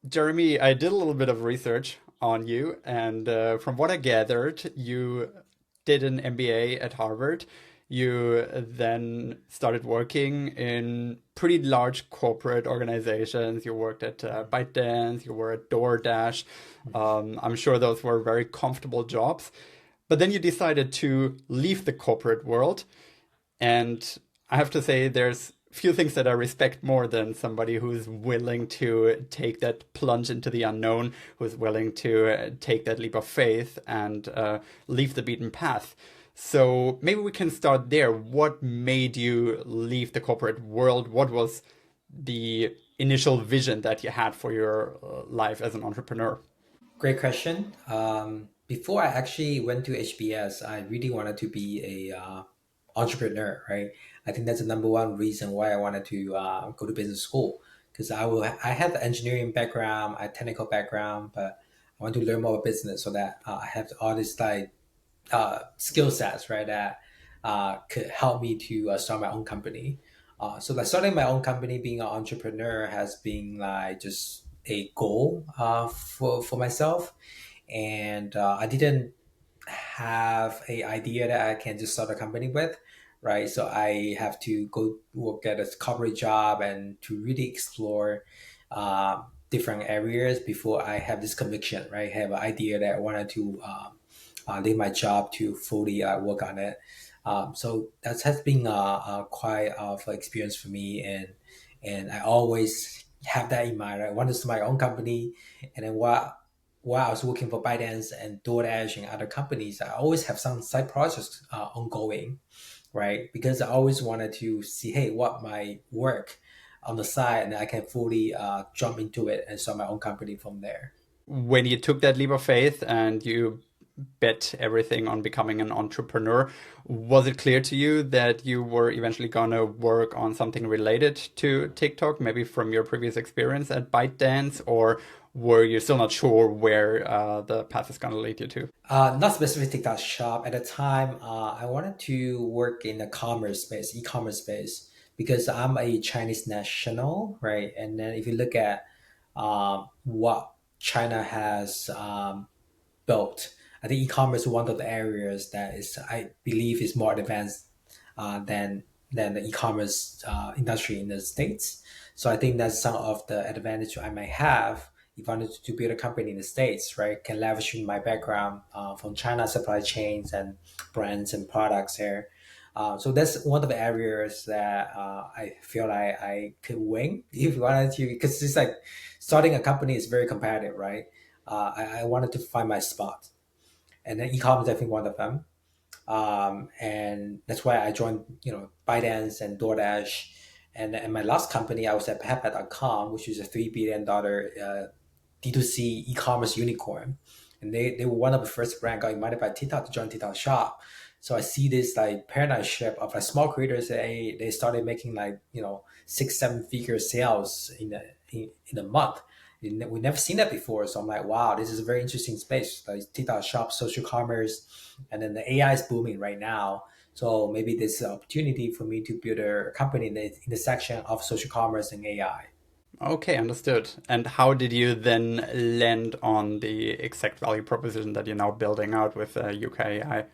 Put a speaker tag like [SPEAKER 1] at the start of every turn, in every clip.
[SPEAKER 1] Jeremy, I did a little bit of research on you, and from what I gathered, you did an MBA at Harvard. You then started working in pretty large corporate organizations. You worked at ByteDance, you were at DoorDash. I'm sure those were very comfortable jobs. But then you decided to leave the corporate world. And I have to say, there's few things that I respect more than somebody who's willing to take that plunge into the unknown, who's willing to take that leap of faith and leave the beaten path. So maybe we can start there. What made you leave the corporate world? What was the initial vision that you had for your life as an entrepreneur?
[SPEAKER 2] Great question. Before I actually went to HBS, I really wanted to be a entrepreneur, right? I think that's the number one reason why I wanted to go to business school because I had the engineering background, I had technical background, but I want to learn more about business so that I have all these skill sets, right? That could help me to start my own company. So like starting my own company, being an entrepreneur has been like just a goal for myself, and I didn't have a idea that I can just start a company with, right? So I have to go work at a corporate job and to really explore different areas before I have this conviction, right? Have an idea that I wanted to leave my job to fully work on it. So that has been quite of an experience for me, and I always have that in mind. I want to start my own company, and then while I was working for ByteDance and DoorDash and other companies, I always have some side projects ongoing, right? Because I always wanted to see, hey, what my work on the side, and I can fully jump into it and start my own company from there.
[SPEAKER 1] When you took that leap of faith and you bet everything on becoming an entrepreneur, was it clear to you that you were eventually gonna work on something related to TikTok, maybe from your previous experience at ByteDance, or were you still not sure where the path is gonna lead you to?
[SPEAKER 2] Not specific TikTok shop. At the time, I wanted to work in the commerce space, e-commerce space, because I'm a Chinese national, right? And then if you look at what China has built, I think e-commerce is one of the areas that is, I believe, is more advanced than the e-commerce industry in the States. So I think that's some of the advantage I might have if I wanted to build a company in the States, right? Can leverage my background from China supply chains and brands and products there. So that's one of the areas that I feel like I could win if you wanted to, because it's like starting a company is very competitive, right? I wanted to find my spot, and then e-commerce is definitely one of them. And that's why I joined, ByteDance and DoorDash. And my last company, I was at Peppa.com, which is a $3 billion D2C e-commerce unicorn. And they were one of the first brand got invited by TikTok to join TikTok Shop. So I see this like paradigm shift of like small creators. They started making like 6 7 figure sales in a month. We never seen that before. So I'm like, wow, this is a very interesting space. Like TikTok Shop, social commerce, and then the AI is booming right now. So maybe this is an opportunity for me to build a company in the intersection of social commerce and AI.
[SPEAKER 1] Okay, understood. And how did you then land on the exact value proposition that you're now building out with Euka.ai?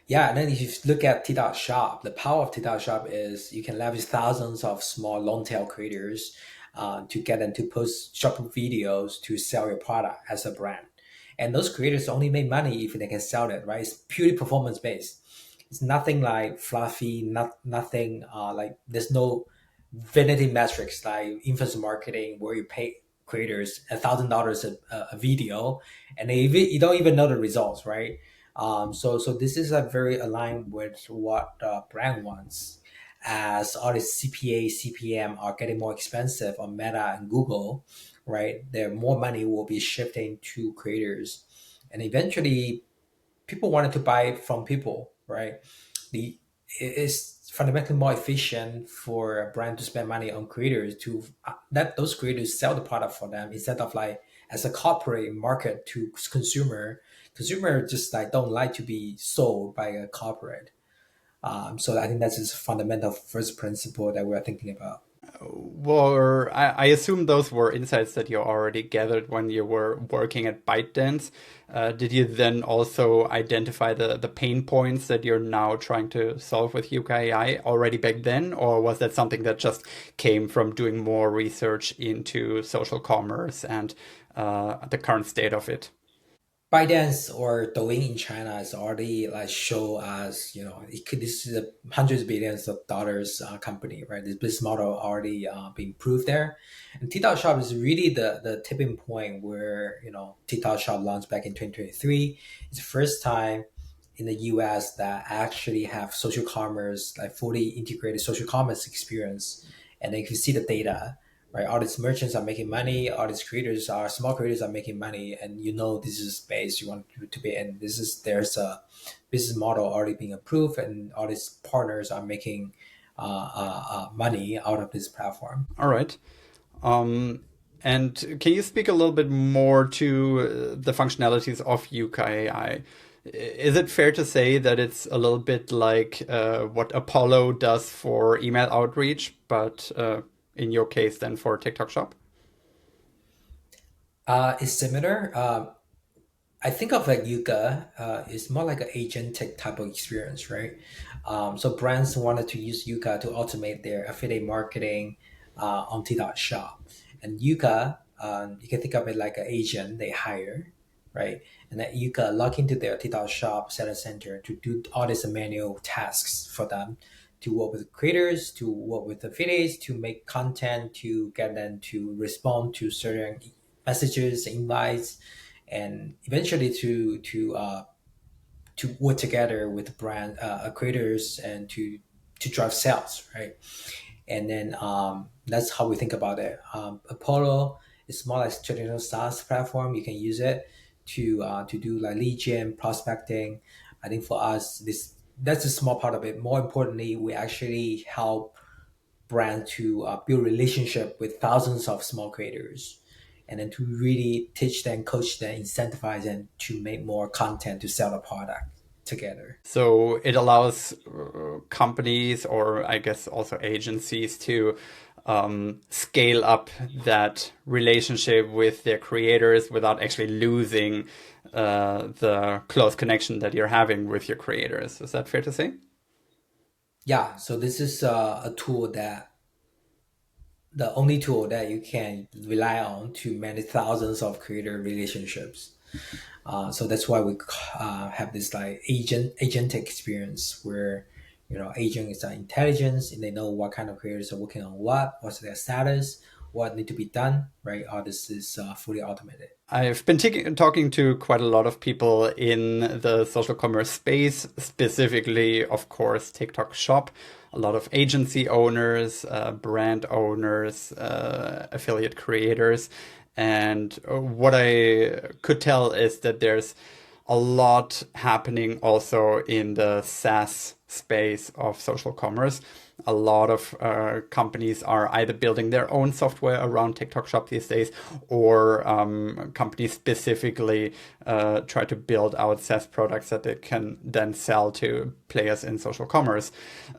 [SPEAKER 2] Yeah, and then if you look at T-Dot Shop, the power of T-Dot Shop is you can leverage thousands of small long tail creators to get them to post shopping videos to sell your product as a brand. And those creators only make money if they can sell it, right? It's purely performance based. It's nothing like fluffy, nothing like there's no vanity metrics like influencer marketing where you pay creators $1,000 a video and you don't even know the results, right? So this is very aligned with what the brand wants. As all the CPA, CPM are getting more expensive on Meta and Google, right? There more money will be shifting to creators, and eventually, people wanted to buy from people, right? The it is fundamentally more efficient for a brand to spend money on creators to let those creators sell the product for them instead of like as a corporate market to consumer just like don't like to be sold by a corporate. So I think that's just fundamental first principle that we're thinking about.
[SPEAKER 1] Were I assume those were insights that you already gathered when you were working at ByteDance. Did you then also identify the pain points that you're now trying to solve with Yuka.ai already back then, or was that something that just came from doing more research into social commerce and the current state of it?
[SPEAKER 2] ByteDance or Douyin in China is already like show as this is a hundreds of billions of dollars company, right? This business model already been proved there, and TikTok Shop is really the tipping point where TikTok Shop launched back in 2023. It's the first time in the US that actually have social commerce, like fully integrated social commerce experience, and then you can see the data, right? All these merchants are making money. All these small creators are making money, and this is a space you want to be in. There's a business model already being approved, and all these partners are making money out of this platform.
[SPEAKER 1] All right. Um, and can you speak a little bit more to the functionalities of Yuka AI? Is it fair to say that it's a little bit like what Apollo does for email outreach, but in your case, then for TikTok Shop?
[SPEAKER 2] It's similar. I think of like Yuka is more like an agentic type of experience, right? So brands wanted to use Yuka to automate their affiliate marketing on TikTok Shop, and Yuka, you can think of it like an agent they hire, right? And that Yuka log into their TikTok Shop seller center to do all these manual tasks for them, to work with creators, to work with affiliates, to make content, to get them to respond to certain messages, invites, and eventually to work together with brand creators and to drive sales, right? And then that's how we think about it. Apollo is more like traditional SaaS platform. You can use it to do like lead gen prospecting. I think for us, that's a small part of it. More importantly, we actually help brand to build relationship with thousands of small creators, and then to really teach them, coach them, incentivize them to make more content to sell the product together.
[SPEAKER 1] So it allows companies, or I guess also agencies, to scale up that relationship with their creators without actually losing the close connection that you're having with your creators. Is that fair to say?
[SPEAKER 2] Yeah, so this is a tool that the only tool that you can rely on to manage thousands of creator relationships. So that's why we have this like agentic experience where agent is intelligence and they know what kind of creators are working on what's their status, what need to be done, right? All this is fully automated.
[SPEAKER 1] I've been talking to quite a lot of people in the social commerce space, specifically, of course, TikTok Shop. A lot of agency owners, brand owners, affiliate creators. And what I could tell is that there's a lot happening also in the SaaS space of social commerce. A lot of companies are either building their own software around TikTok Shop these days, or companies specifically try to build out SaaS products that they can then sell to players in social commerce.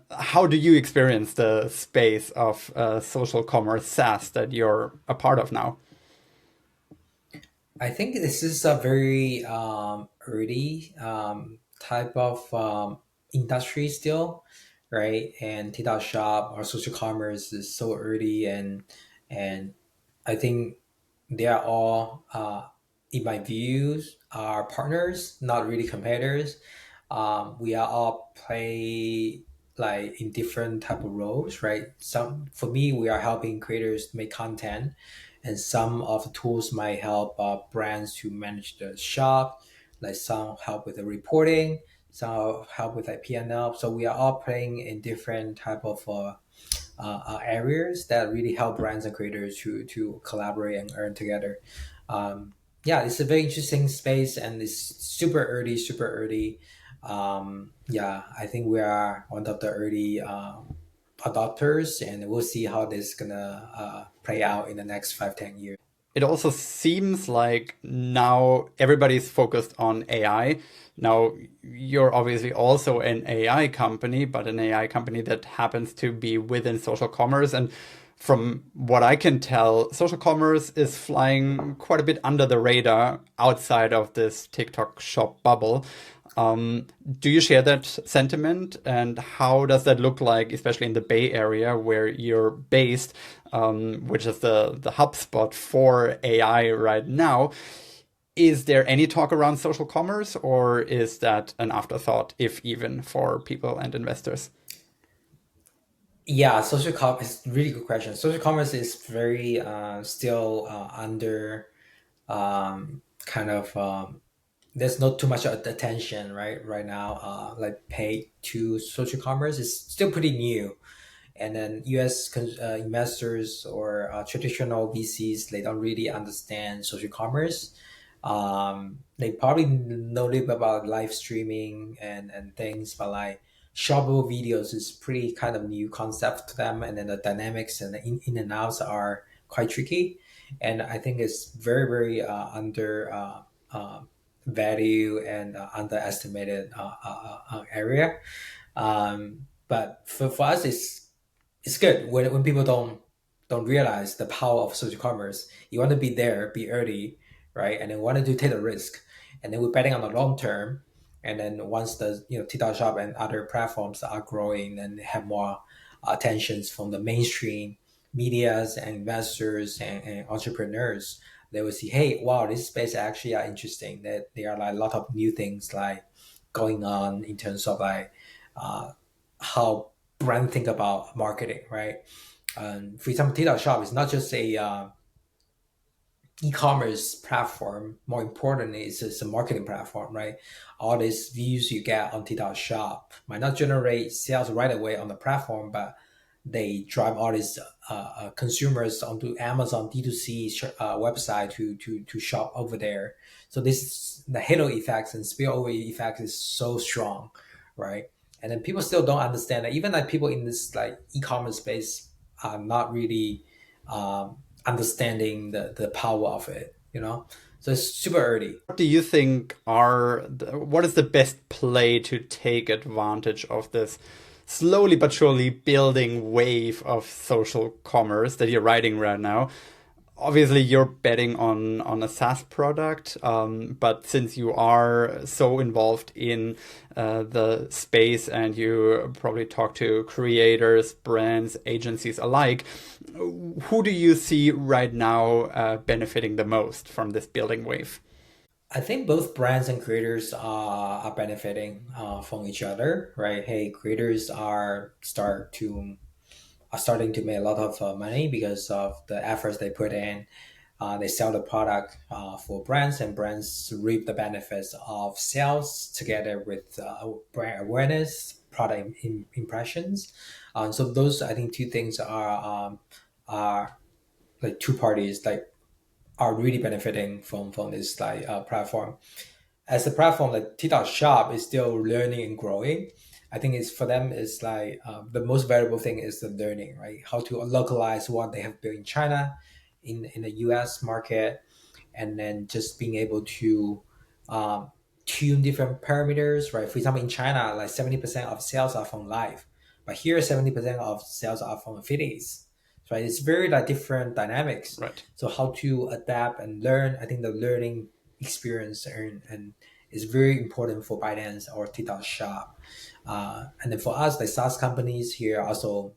[SPEAKER 1] How do you experience the space of social commerce SaaS that you're a part of now?
[SPEAKER 2] I think this is a very early type of industry still, right? And TikTok Shop or social commerce is so early, and I think they are all, in my views, are partners, not really competitors. We are all play like in different type of roles, right? Some for me, we are helping creators make content, and some of the tools might help brands to manage the shop. Like some help with the reporting, some help with like P&L. So we are all playing in different type of areas that really help brands and creators to collaborate and earn together. Yeah, it's a very interesting space, and it's super early, super early. Yeah, I think we are one of the early adopters, and we'll see how this is gonna play out in the next 5, 10 years.
[SPEAKER 1] It also seems like now everybody's focused on AI. Now, you're obviously also an AI company, but an AI company that happens to be within social commerce. And from what I can tell, social commerce is flying quite a bit under the radar outside of this TikTok shop bubble. Do you share that sentiment? And how does that look like, especially in the Bay Area where you're based, which is the hub spot for AI right now? Is there any talk around social commerce, or is that an afterthought, if even, for people and investors?
[SPEAKER 2] Yeah, social commerce is really good question. Social commerce is very still under kind of there's not too much attention right now like paid to social commerce is still pretty new, and then US investors or traditional VCs, they don't really understand social commerce. They probably know a little bit about live streaming and things, but like shoppable videos is pretty kind of new concept to them, and then the dynamics and the in and outs are quite tricky, and I think it's very under value and underestimated area. But for us, it's good when people don't realize the power of social commerce. You want to be there, be early, right, and then wanted to take the risk, and then we're betting on the long term. And then once the TikTok Shop and other platforms are growing and have more attentions from the mainstream medias and investors and entrepreneurs, they will see, hey, wow, this space actually are interesting. That there are like a lot of new things like going on in terms of like uh, how brand think about marketing, right? For example, TikTok Shop is not just a e-commerce platform. More importantly, it's a marketing platform, right? All these views you get on TikTok Shop might not generate sales right away on the platform, but they drive all these consumers onto Amazon D2C website to shop over there. So this the halo effects and spillover effect is so strong, right? And then people still don't understand that. Even like people in this like e-commerce space are not really understanding the power of it, so it's super early.
[SPEAKER 1] What do you think what is the best play to take advantage of this slowly but surely building wave of social commerce that you're riding right now? Obviously, you're betting on a SaaS product, but since you are so involved in the space and you probably talk to creators, brands, agencies alike, who do you see right now benefiting the most from this building wave?
[SPEAKER 2] I think both brands and creators are benefiting from each other, right? Hey, creators are starting to make a lot of money because of the efforts they put in. They sell the product for brands, and brands reap the benefits of sales together with brand awareness, product impressions. So those, I think, two things are like two parties like are really benefiting from this like platform. As a platform, like TikTok Shop is still learning and growing. I think it's for them is like the most valuable thing is the learning, right? How to localize what they have built in China, in the U.S. market, and then just being able to um, tune different parameters, right? For example, in China, like 70% of sales are from live, but here 70% of sales are from affiliates, right? It's very like different dynamics.
[SPEAKER 1] Right.
[SPEAKER 2] So how to adapt and learn, I think the learning experience and is very important for Binance or TikTok Shop. And then for us, the SaaS companies here also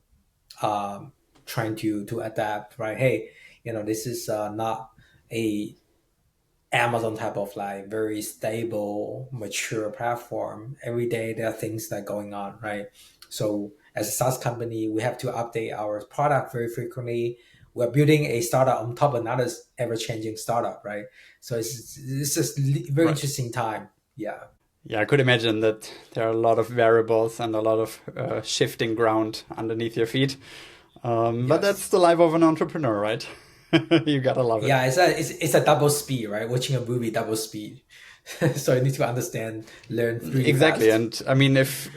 [SPEAKER 2] um, trying to adapt, right? Hey, this is not a Amazon type of like very stable, mature platform. Every day there are things that are going on, right? So as a SaaS company, we have to update our product very frequently. We're building a startup on top of another ever-changing startup, right? So it's just very
[SPEAKER 1] Right.
[SPEAKER 2] interesting time. Yeah.
[SPEAKER 1] Yeah, I could imagine that there are a lot of variables and a lot of shifting ground underneath your feet. But that's
[SPEAKER 2] Yes.
[SPEAKER 1] the life of an entrepreneur, right? You gotta love it.
[SPEAKER 2] Yeah, it's a double speed, right? Watching a movie double speed. So you need to understand, learn really
[SPEAKER 1] Exactly,
[SPEAKER 2] fast.
[SPEAKER 1] and I mean, if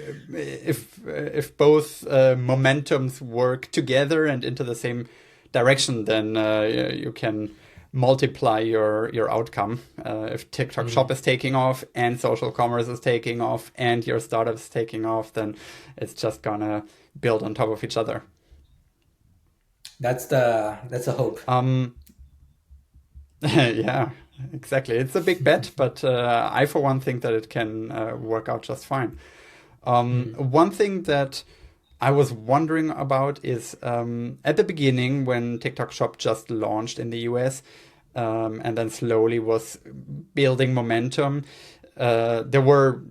[SPEAKER 1] both momentums work together and into the same direction, then you can multiply your outcome. If TikTok Shop
[SPEAKER 2] Mhm.
[SPEAKER 1] is taking off and social commerce is taking off and your startup is taking off, then it's just gonna build on top of each other.
[SPEAKER 2] That's the hope.
[SPEAKER 1] Um, yeah, exactly. It's a big bet, but I, for one, think that it can work out just fine.
[SPEAKER 2] Mm.
[SPEAKER 1] One thing that I was wondering about is at the beginning when TikTok Shop just launched in the US and then slowly was building momentum, there were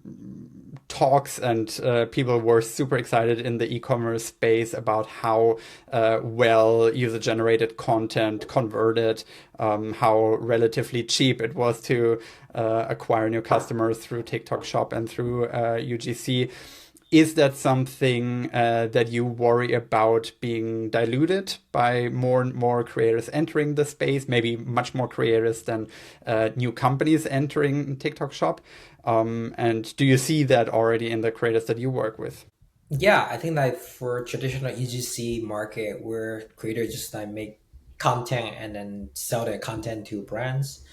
[SPEAKER 1] talks and people were super excited in the e-commerce space about how well user-generated content converted, how relatively cheap it was to acquire new customers through TikTok Shop and through UGC. Is that something that you worry about being diluted by more and more creators entering the space, maybe much more creators than new companies entering TikTok Shop? And do you see that already in the creators that you work with?
[SPEAKER 2] Yeah, I think like for traditional EGC market where creators just like make content and then sell their content to brands,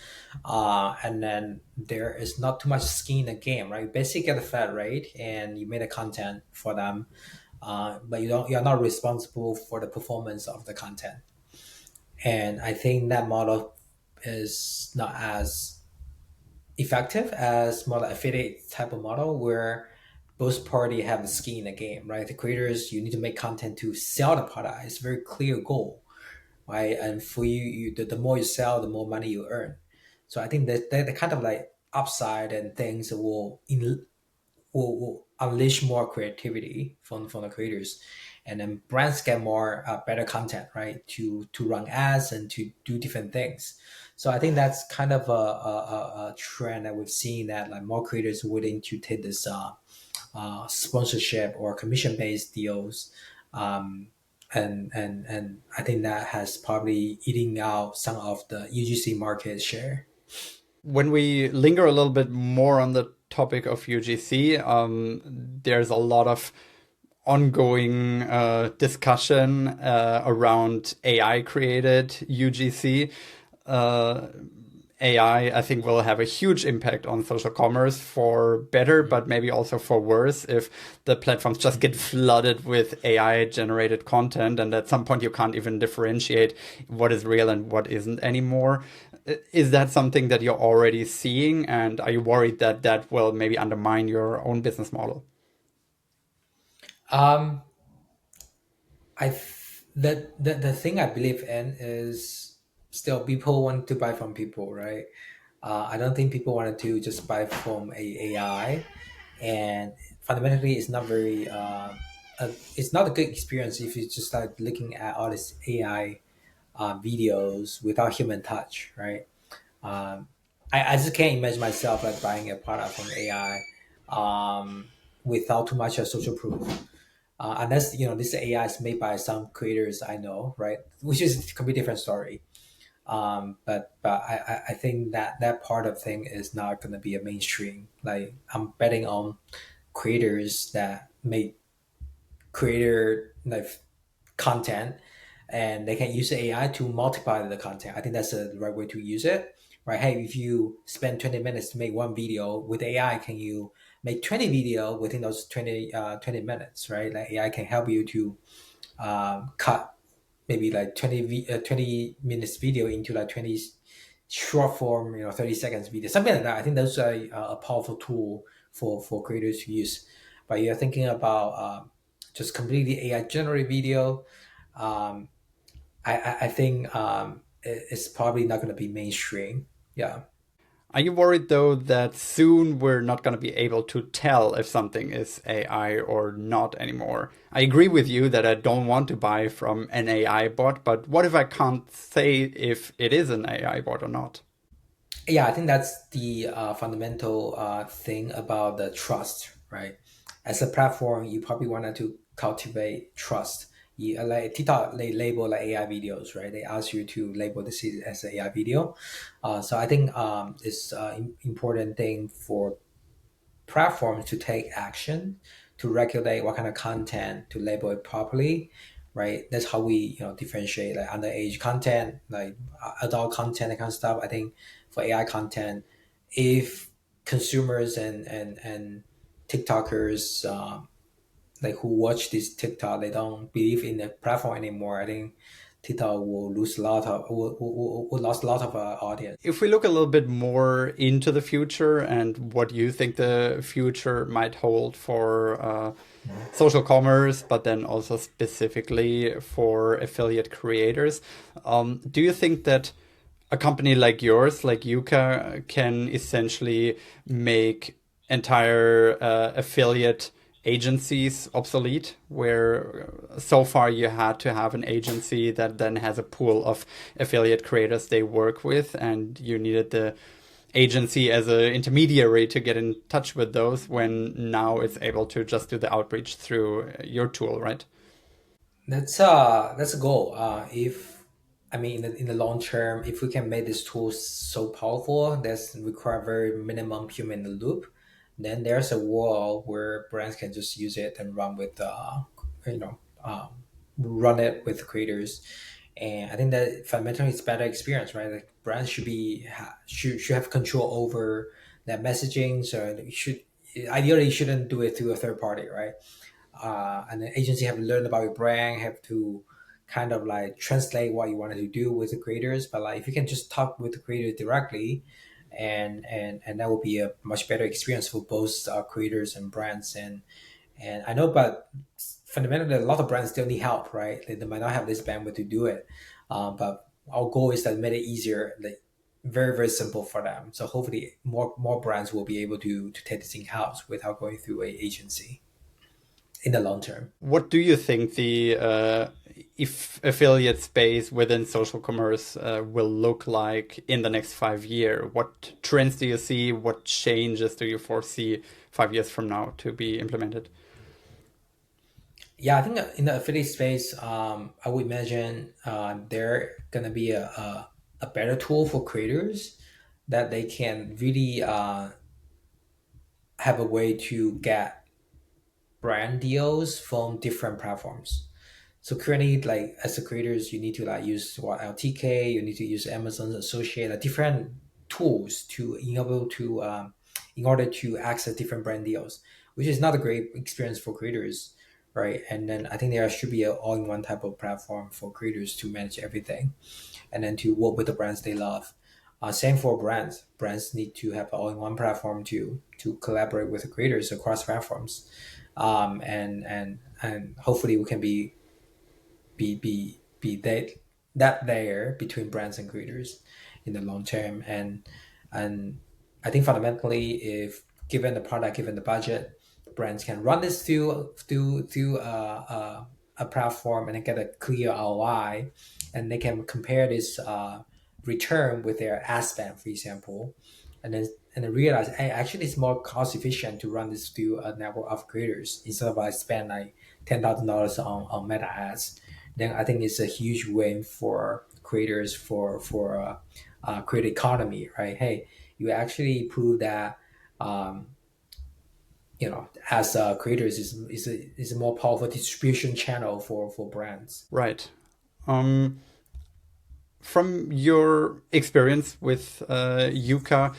[SPEAKER 2] and then there is not too much skin in the game, right? You basically get a flat rate and you made a content for them, but you're not responsible for the performance of the content. And I think that model is not as effective as more like affiliate type of model where both party have a skin in the game, right? The creators, you need to make content to sell the product. It's a very clear goal, right? And for you, the more you sell, the more money you earn. So I think that the kind of like upside and things will unleash more creativity from the creators, and then brands get more better content, right, to run ads and to do different things. So I think that's kind of a trend that we've seen, that like more creators willing to take this sponsorship or commission based deals. um, and I think that has probably eating out some of the UGC market share.
[SPEAKER 1] When we linger a little bit more on the topic of UGC, there's a lot of ongoing discussion around AI created UGC. Uh, AI, I think, will have a huge impact on social commerce for better, but maybe also for worse if the platforms just get flooded with AI generated content. And at some point, you can't even differentiate what is real and what isn't anymore. Is that something that you're already seeing? And are you worried that that will maybe undermine your own business model?
[SPEAKER 2] um, the thing I believe in is still people want to buy from people, right? I don't think people wanted to just buy from a AI, and fundamentally, it's not very it's not a good experience if you just start looking at all these AI videos without human touch, right? Um, I just can't imagine myself like buying a product from AI without too much of social proof. Unless this AI is made by some creators I know, right? Which is a completely different story. But I think that that part of thing is not going to be a mainstream. Like I'm betting on creators that make creator like content, and they can use AI to multiply the content. I think that's the right way to use it. Right? Hey, if you spend 20 minutes to make one video with AI, can you make 20 video within those 20 minutes? Right? Like AI can help you to cut maybe like 20 minutes video into like 20 short form, 30 seconds video, something like that. I think that's a powerful tool for creators to use. But you're thinking about just completely AI generated video. um, I think it's probably not going to be mainstream. Yeah.
[SPEAKER 1] Are you worried though that soon we're not going to be able to tell if something is AI or not anymore? I agree with you that I don't want to buy from an AI bot, but what if I can't say if it is an AI bot or not?
[SPEAKER 2] Yeah, I think that's the fundamental thing about the trust, right? As a platform, you probably wanted to cultivate trust. Like TikTok, they label like AI videos, right? They ask you to label this as an AI video. So I think it's an important thing for platforms to take action to regulate what kind of content to label it properly, right? That's how we differentiate like underage content, like adult content, that kind of stuff. I think for AI content, if consumers and TikTokers like who watch this TikTok, they don't believe in the platform anymore. I think TikTok will lose a lot of will lost a lot of audience.
[SPEAKER 1] If we look a little bit more into the future and what you think the future might hold for social commerce, but then also specifically for affiliate creators, do you think that a company like yours, like Yuka, can essentially make entire affiliate agencies obsolete, where so far you had to have an agency that then has a pool of affiliate creators they work with, and you needed the agency as an intermediary to get in touch with those, when now it's able to just do the outreach through your tool, right?
[SPEAKER 2] That's a goal. If I mean in the long term, if we can make this tool so powerful that's require very minimum human in the loop, then there's a world where brands can just use it and run with you know um, run it with creators. And I think that fundamentally it's better experience, right? Like brands should be should have control over that messaging. So it should ideally you shouldn't do it through a third party, right? And the agency have to learn about your brand, have to kind of like translate what you wanted to do with the creators. But like if you can just talk with the creators directly, and that will be a much better experience for both creators and brands. And I know, but fundamentally, a lot of brands still need help, right? They might not have this bandwidth to do it. But our goal is to make it easier, like very very simple for them. So hopefully, more brands will be able to take this in house without going through a agency in the long term.
[SPEAKER 1] What do you think the if affiliate space within social commerce will look like in the next 5 years? What trends do you see? What changes do you foresee 5 years from now to be implemented?
[SPEAKER 2] Yeah, I think in the affiliate space, I would imagine there gonna be a better tool for creators that they can really have a way to get brand deals from different platforms. So currently, like as a creators, you need to like use what LTK, you need to use Amazon Associate, different tools to enable to in order to access different brand deals, which is not a great experience for creators, right? And then I think there should be an all-in-one type of platform for creators to manage everything, and then to work with the brands they love. Same for brands. Brands need to have an all-in-one platform to collaborate with the creators across platforms, and hopefully we can be that layer between brands and creators in the long term. And I think fundamentally, if given the product, given the budget, brands can run this through a platform and then get a clear ROI, and they can compare this return with their ad spend, for example, and then realize, hey, actually it's more cost efficient to run this through a network of creators instead of I spend like $10,000 on meta ads. Then I think it's a huge win for creators, for creator economy, right? Hey, you actually prove that um, as creators is a more powerful distribution channel for brands.
[SPEAKER 1] Right. Um, from your experience with Yuka,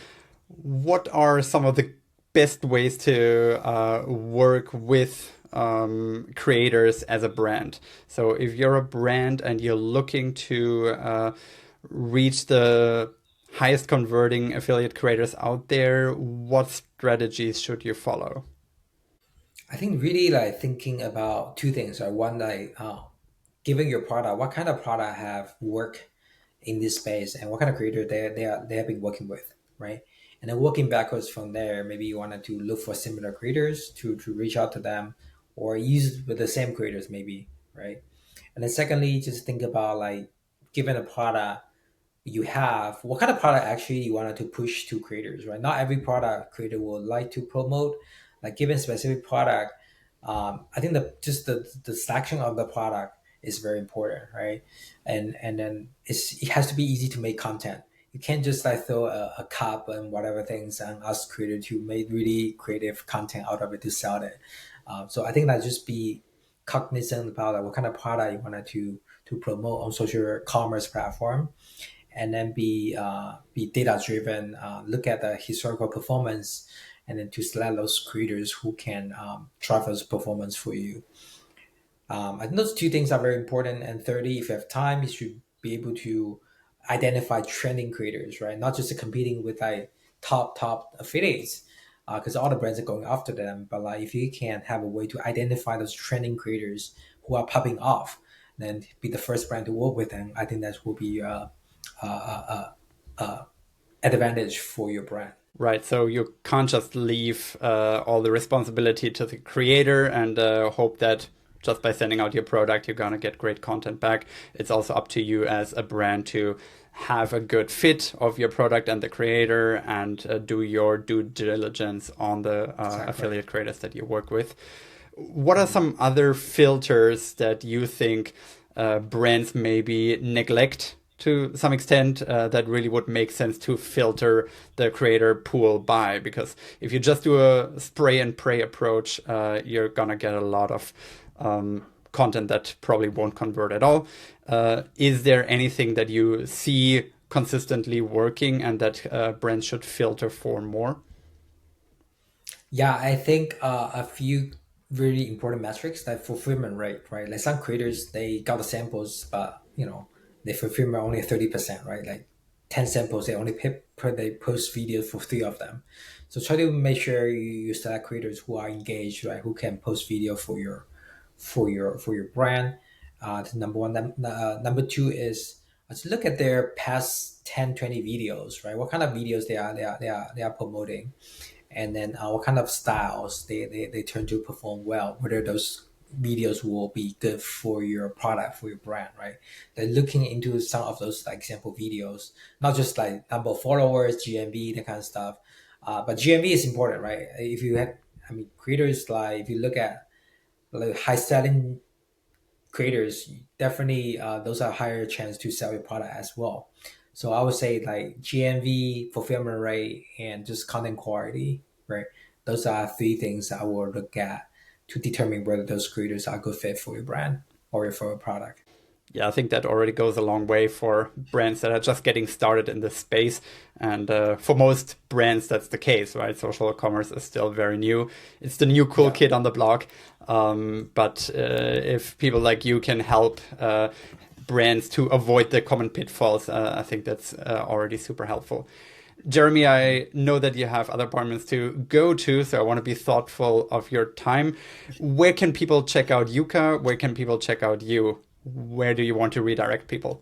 [SPEAKER 1] what are some of the best ways to work with creators as a brand? So, if you're a brand and you're looking to reach the highest converting affiliate creators out there, what strategies should you follow?
[SPEAKER 2] I think really like thinking about two things. Right? One, like giving your product, what kind of product have work in this space, and what kind of creator they have been working with, right? And then working backwards from there, maybe you wanted to look for similar creators to reach out to them, or use with the same creators, maybe, right? And then secondly, just think about like given a product you have, what kind of product actually you wanted to push to creators, right? Not every product creator will like to promote. Like given specific product, I think the selection of the product is very important, right? And then it has to be easy to make content. You can't just like throw a cup and whatever things and ask creator to make really creative content out of it to sell it. So I think that just be cognizant about like what kind of product you wanted to promote on social commerce platform, and then be data driven. Look at the historical performance, and then to select those creators who can drive those performance for you. I think those two things are very important. And thirdly, if you have time, you should be able to identify trending creators, right? Not just competing with like top affiliates, because all the brands are going after them. But like if you can have a way to identify those trending creators who are popping off, then be the first brand to work with them. I think that will be advantage for your brand.
[SPEAKER 1] Right, so you can't just leave all the responsibility to the creator and hope that just by sending out your product, you're gonna get great content back. It's also up to you as a brand to have a good fit of your product and the creator and do your due diligence on the
[SPEAKER 2] Exactly.
[SPEAKER 1] affiliate creators that you work with. What are some other filters that you think brands maybe neglect to some extent that really would make sense to filter the creator pool by? Because if you just do a spray and pray approach, you're gonna get a lot of content that probably won't convert at all. Is there anything that you see consistently working and that brands should filter for more?
[SPEAKER 2] Yeah, I think a few really important metrics like fulfillment rate, right? Like some creators they got the samples, but they fulfillment only 30%, right? Like 10 samples, they only they post videos for three of them. So try to make sure you select creators who are engaged, right? Who can post video for your brand. That's number one. Number two is let's look at their past 10, 20 videos, right? What kind of videos they are promoting, and then what kind of styles they tend to perform well, whether those videos will be good for your product, for your brand, right? They're looking into some of those like example videos, not just like number of followers, GMV, that kind of stuff. But GMV is important, right? If you had, I mean, creators, like if you look at like high selling creators, definitely those are higher chance to sell your product as well. So I would say like GMV, fulfillment rate, and just content quality, right? Those are three things I will look at to determine whether those creators are a good fit for your brand or for your product.
[SPEAKER 1] Yeah, I think that already goes a long way for brands that are just getting started in this space. And for most brands, that's the case, right? Social commerce is still very new. It's the new cool
[SPEAKER 2] Yeah.
[SPEAKER 1] kid on the block. But if people like you can help brands to avoid the common pitfalls, I think that's already super helpful. Jeremy, I know that you have other appointments to go to, so I want to be thoughtful of your time. Where can people check out Yuka? Where can people check out you? Where do you want to redirect people?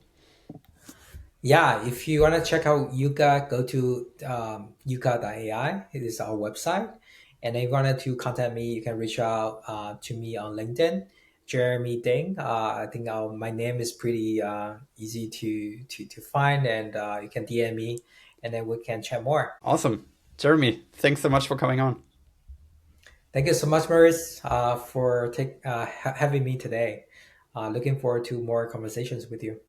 [SPEAKER 2] Yeah, if you want to check out Yuka, go to Euka.ai. It is our website. And if you wanted to contact me, you can reach out to me on LinkedIn, Jeremy Ding. I think my name is pretty easy to find, and you can DM me, and then we can chat more.
[SPEAKER 1] Awesome. Jeremy, thanks so much for coming on.
[SPEAKER 2] Thank you so much, Maurice, for having me today. Looking forward to more conversations with you.